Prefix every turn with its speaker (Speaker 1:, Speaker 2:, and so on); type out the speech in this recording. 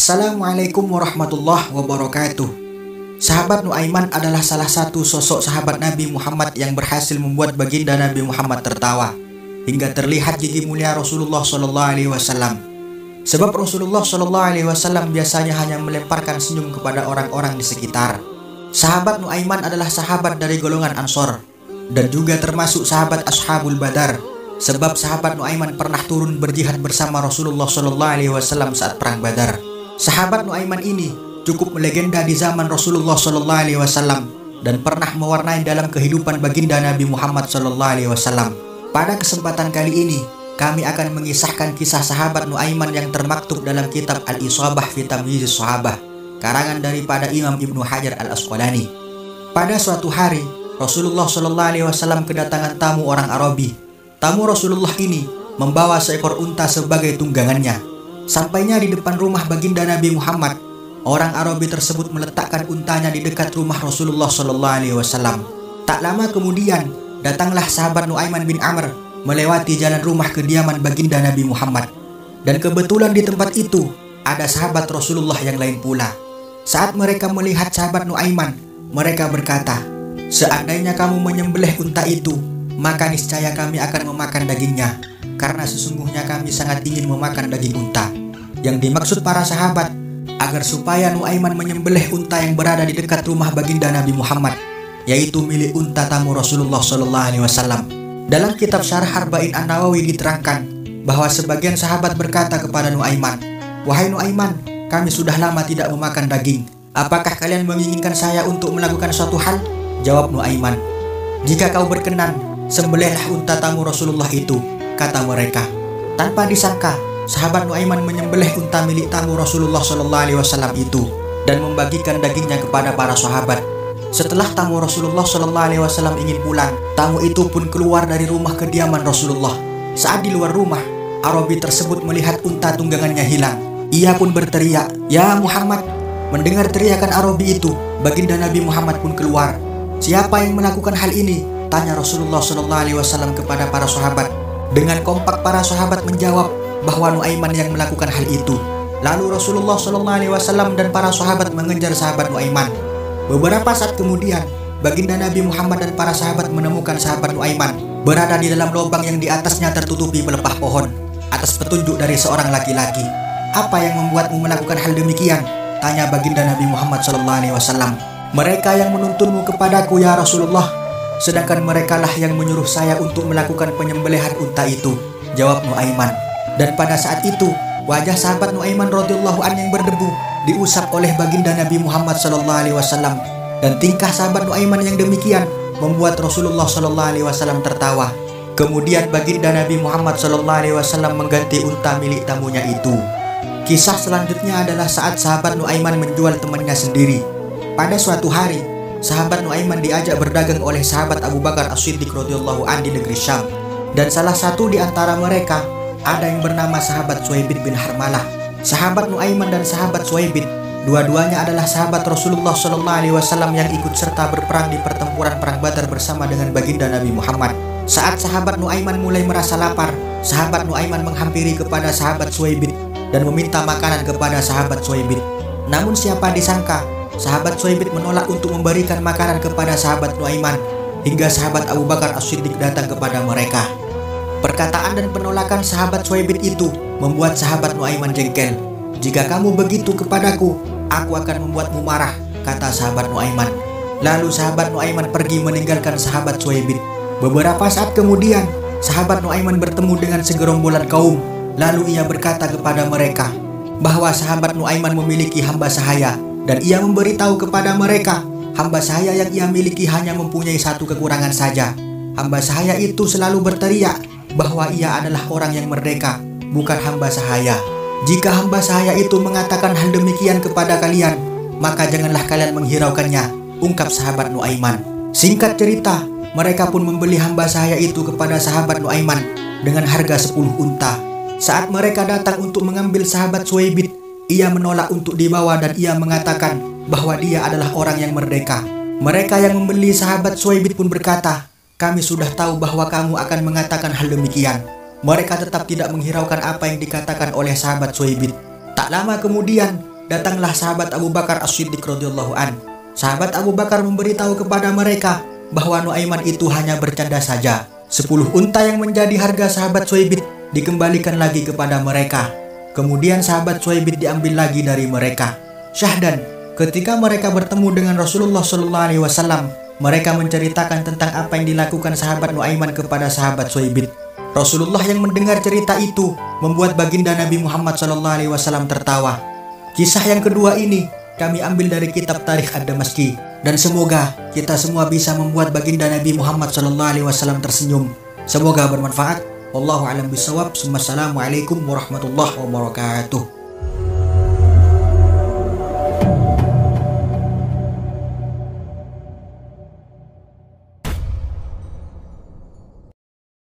Speaker 1: Assalamualaikum warahmatullahi wabarakatuh. Sahabat Nuaiman adalah salah satu sosok sahabat Nabi Muhammad yang berhasil membuat baginda Nabi Muhammad tertawa hingga terlihat gigi mulia Rasulullah SAW. Sebab Rasulullah SAW biasanya hanya melemparkan senyum kepada orang-orang di sekitar. Sahabat Nuaiman adalah sahabat dari golongan Ansor dan juga termasuk sahabat Ashabul Badar. Sebab sahabat Nuaiman pernah turun berjihad bersama Rasulullah SAW saat perang Badar. Sahabat Nuaiman ini cukup melegenda di zaman Rasulullah SAW dan pernah mewarnai dalam kehidupan baginda Nabi Muhammad SAW. Pada kesempatan kali ini, kami akan mengisahkan kisah sahabat Nuaiman yang termaktub dalam kitab Al-Isabah fi Tamyizis Sahabah, karangan daripada Imam Ibnu Hajar Al-Asqalani. Pada suatu hari, Rasulullah SAW kedatangan tamu orang Arabi. Tamu Rasulullah ini membawa seekor unta sebagai tunggangannya. Sampainya di depan rumah baginda Nabi Muhammad, orang Arabi tersebut meletakkan untanya di dekat rumah Rasulullah SAW. Tak lama kemudian, datanglah sahabat Nuaiman bin Amr melewati jalan rumah kediaman baginda Nabi Muhammad. Dan kebetulan di tempat itu ada sahabat Rasulullah yang lain pula. Saat mereka melihat sahabat Nuaiman, mereka berkata, "Seandainya kamu menyembelih unta itu, maka niscaya kami akan memakan dagingnya, karena sesungguhnya kami sangat ingin memakan daging unta." Yang dimaksud para sahabat agar supaya Nuaiman menyembelih unta yang berada di dekat rumah baginda Nabi Muhammad, yaitu milik unta tamu Rasulullah SAW. Dalam kitab Syarah Arba'in An-Nawawi diterangkan bahwa sebagian sahabat berkata kepada Nuaiman, "Wahai Nuaiman, kami sudah lama tidak memakan daging. Apakah kalian menginginkan saya untuk melakukan suatu hal?" Jawab Nuaiman, "Jika kau berkenan, sembelihlah unta tamu Rasulullah itu," kata mereka. Tanpa disangka, sahabat Nuaiman menyembelih unta milik tamu Rasulullah SAW itu dan membagikan dagingnya kepada para sahabat. Setelah tamu Rasulullah SAW ingin pulang, tamu itu pun keluar dari rumah kediaman Rasulullah. Saat di luar rumah, Arabi tersebut melihat unta tunggangannya hilang. Ia pun berteriak, "Ya Muhammad!" Mendengar teriakan Arabi itu, baginda Nabi Muhammad pun keluar. "Siapa yang melakukan hal ini?" tanya Rasulullah SAW kepada para sahabat. Dengan kompak para sahabat menjawab bahwa Nuaiman yang melakukan hal itu. Lalu Rasulullah SAW dan para sahabat mengejar sahabat Nuaiman. Beberapa saat kemudian, baginda Nabi Muhammad dan para sahabat menemukan sahabat Nuaiman berada di dalam lubang yang di atasnya tertutupi pelepah pohon, atas petunjuk dari seorang laki-laki. "Apa yang membuatmu melakukan hal demikian?" tanya baginda Nabi Muhammad SAW. "Mereka yang menuntunmu kepadaku ya Rasulullah, sedangkan merekalah yang menyuruh saya untuk melakukan penyembelihan unta itu," jawab Nuaiman. Dan pada saat itu, wajah sahabat Nuaiman radhiyallahu anhu yang berdebu diusap oleh baginda Nabi Muhammad SAW. Dan tingkah sahabat Nuaiman yang demikian membuat Rasulullah SAW tertawa. Kemudian baginda Nabi Muhammad SAW mengganti unta milik tamunya itu. Kisah selanjutnya adalah saat sahabat Nuaiman menjual temannya sendiri. Pada suatu hari, sahabat Nuaiman diajak berdagang oleh sahabat Abu Bakar As-Siddiq radhiyallahu anhu di negeri Syam. Dan salah satu di antara mereka ada yang bernama sahabat Suhaibid bin Harmalah. Sahabat Nuaiman dan sahabat Suhaibid, dua-duanya adalah sahabat Rasulullah SAW yang ikut serta berperang di pertempuran perang Badar bersama dengan baginda Nabi Muhammad. Saat sahabat Nuaiman mulai merasa lapar, sahabat Nuaiman menghampiri kepada sahabat Suhaibid dan meminta makanan kepada sahabat Suhaibid. Namun siapa disangka, sahabat Suhaibid menolak untuk memberikan makanan kepada sahabat Nuaiman hingga sahabat Abu Bakar As-Siddiq datang kepada mereka. Perkataan dan penolakan sahabat Suhaibid itu membuat sahabat Nuaiman jengkel. "Jika kamu begitu kepadaku, aku akan membuatmu marah," kata sahabat Nuaiman. Lalu sahabat Nuaiman pergi meninggalkan sahabat Suhaibid. Beberapa saat kemudian, sahabat Nuaiman bertemu dengan segerombolan kaum. Lalu ia berkata kepada mereka bahwa sahabat Nuaiman memiliki hamba sahaya, dan ia memberitahu kepada mereka hamba sahaya yang ia miliki hanya mempunyai satu kekurangan saja. Hamba sahaya itu selalu berteriak bahwa ia adalah orang yang merdeka, bukan hamba sahaya. "Jika hamba sahaya itu mengatakan hal demikian kepada kalian, maka janganlah kalian menghiraukannya," ungkap sahabat Nuaiman. Singkat cerita, mereka pun membeli hamba sahaya itu kepada sahabat Nuaiman dengan harga 10 unta. Saat mereka datang untuk mengambil sahabat Suhaibid, ia menolak untuk dibawa dan ia mengatakan bahwa dia adalah orang yang merdeka. Mereka yang membeli sahabat Suhaibid pun berkata, "Kami sudah tahu bahwa kamu akan mengatakan hal demikian." Mereka tetap tidak menghiraukan apa yang dikatakan oleh sahabat Suhaibid. Tak lama kemudian, datanglah sahabat Abu Bakar As-Siddiq radhiyallahu an. Sahabat Abu Bakar memberitahu kepada mereka bahwa Nuaiman itu hanya bercanda saja. 10 unta yang menjadi harga sahabat Suhaibit dikembalikan lagi kepada mereka. Kemudian sahabat Suhaibit diambil lagi dari mereka. Syahdan, ketika mereka bertemu dengan Rasulullah SAW, mereka menceritakan tentang apa yang dilakukan sahabat Nuaiman kepada sahabat Suhaibit. Rasulullah yang mendengar cerita itu membuat baginda Nabi Muhammad SAW tertawa. Kisah yang kedua ini kami ambil dari kitab Tarikh Ad-Damaski, dan semoga kita semua bisa membuat baginda Nabi Muhammad SAW tersenyum. Semoga bermanfaat. Wallahu a'lam bishawab. Wassalamualaikum warahmatullahi wabarakatuh.